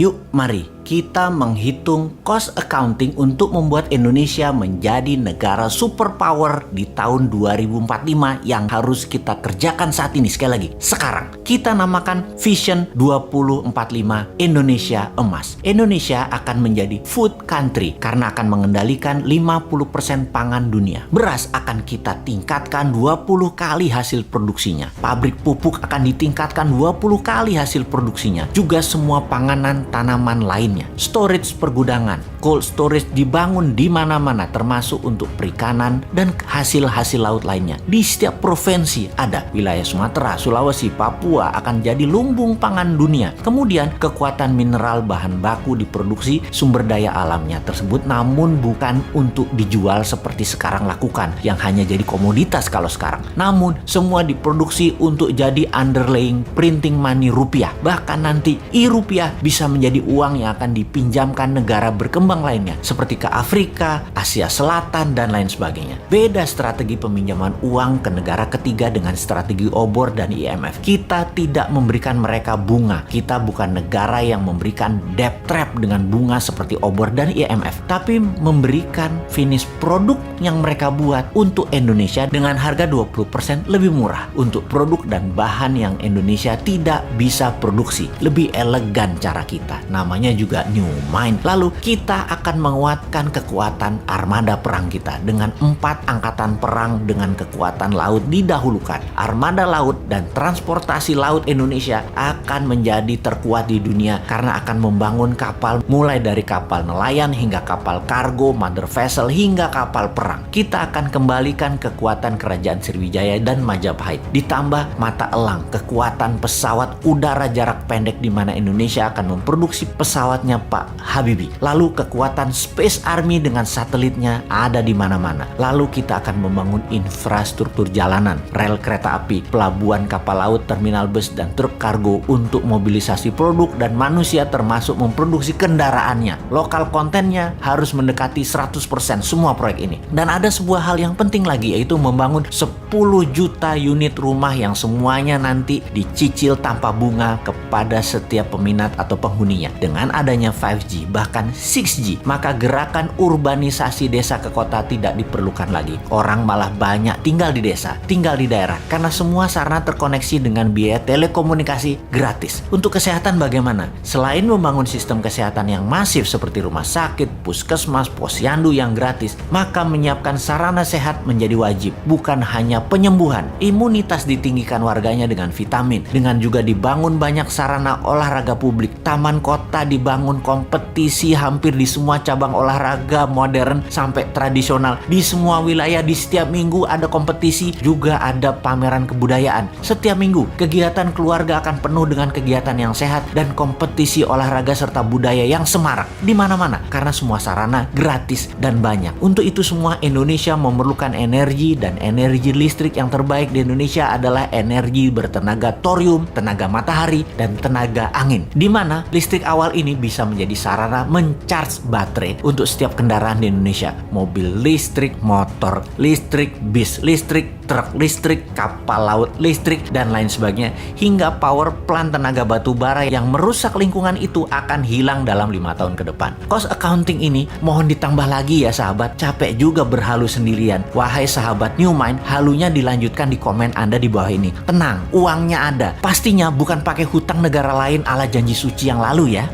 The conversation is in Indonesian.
Yuk, mari kita menghitung cost accounting untuk membuat Indonesia menjadi negara superpower di tahun 2045 yang harus kita kerjakan saat ini. Sekali lagi, sekarang kita namakan Vision 2045 Indonesia Emas. Indonesia akan menjadi food country karena akan mengendalikan 50% pangan dunia. Beras akan kita tingkatkan 20 kali hasil produksinya. Pabrik pupuk akan ditingkatkan 20 kali hasil produksinya. Juga semua panganan tanaman lainnya. Storage pergudangan, cold storage dibangun di mana-mana termasuk untuk perikanan dan hasil-hasil laut lainnya. Di setiap provinsi ada. Wilayah Sumatera, Sulawesi, Papua akan jadi lumbung pangan dunia. Kemudian kekuatan mineral bahan baku diproduksi sumber daya alamnya tersebut, namun bukan untuk dijual seperti sekarang lakukan yang hanya jadi komoditas kalau sekarang. Namun semua diproduksi untuk jadi underlying printing money rupiah. Bahkan nanti rupiah bisa menjadi uang yang akan dipinjamkan negara berkembang lainnya seperti ke Afrika, Asia Selatan, dan lain sebagainya. Beda strategi peminjaman uang ke negara ketiga dengan strategi obor dan IMF. Kita tidak memberikan mereka bunga. Kita bukan negara yang memberikan debt trap dengan bunga seperti obor dan IMF, tapi memberikan finish produk yang mereka buat untuk Indonesia dengan harga 20% lebih murah untuk produk dan bahan yang Indonesia tidak bisa produksi. Lebih elegan cara kita. Namanya juga New Mind. Lalu kita akan menguatkan kekuatan armada perang kita dengan 4 angkatan perang dengan kekuatan laut didahulukan. Armada laut dan transportasi laut Indonesia akan menjadi terkuat di dunia karena akan membangun kapal mulai dari kapal nelayan hingga kapal kargo, mother vessel hingga kapal perang. Kita akan kembalikan kekuatan kerajaan Sriwijaya dan Majapahit. Ditambah mata elang, kekuatan pesawat udara jarak pendek di mana Indonesia akan memproduksi pesawatnya Pak Habibie. Lalu kekuatan Space Army dengan satelitnya ada di mana-mana. Lalu kita akan membangun infrastruktur jalanan, rel kereta api, pelabuhan kapal laut, terminal bus, dan truk kargo untuk mobilisasi produk dan manusia termasuk memproduksi kendaraannya. Lokal kontennya harus mendekati 100% semua proyek ini. Dan ada sebuah hal yang penting lagi, yaitu membangun 10 juta unit rumah yang semuanya nanti dicicil tanpa bunga kepada setiap peminat atau penghuninya. Dengan adanya 5G bahkan 6G, maka gerakan urbanisasi desa ke kota tidak diperlukan lagi. Orang malah banyak tinggal di desa, tinggal di daerah karena semua sarana terkoneksi dengan biaya telekomunikasi gratis. Untuk kesehatan bagaimana? Selain membangun sistem kesehatan yang masif seperti rumah sakit, puskesmas, posyandu yang gratis, maka menyiapkan sarana sehat menjadi wajib. Bukan hanya penyembuhan, imunitas ditinggikan warganya dengan vitamin, dengan juga dibangun banyak sarana olahraga publik. Taman kota dibangun, kompetisi hampir di semua cabang olahraga modern sampai tradisional. Di semua wilayah di setiap minggu ada kompetisi, juga ada pameran kebudayaan. Setiap minggu kegiatan keluarga akan penuh dengan kegiatan yang sehat dan kompetisi olahraga serta budaya yang semarak di mana-mana karena semua sarana gratis dan banyak. Untuk itu semua Indonesia memerlukan energi, dan energi listrik yang terbaik di Indonesia adalah energi bertenaga thorium, tenaga matahari, dan tenaga angin. Di mana listrik awal ini bisa menjadi sarana mencharge baterai untuk setiap kendaraan di Indonesia. Mobil listrik, motor listrik, bis listrik, truk listrik, kapal laut listrik, dan lain sebagainya. Hingga power plant tenaga batu bara yang merusak lingkungan itu akan hilang dalam 5 tahun ke depan. Cost accounting ini mohon ditambah lagi ya sahabat. Capek juga berhalu sendirian. Wahai sahabat New Mind, halunya dilanjutkan di komen Anda di bawah ini. Tenang, uangnya ada. Pastinya bukan pakai hutang negara lain ala janji suci yang lalu ya.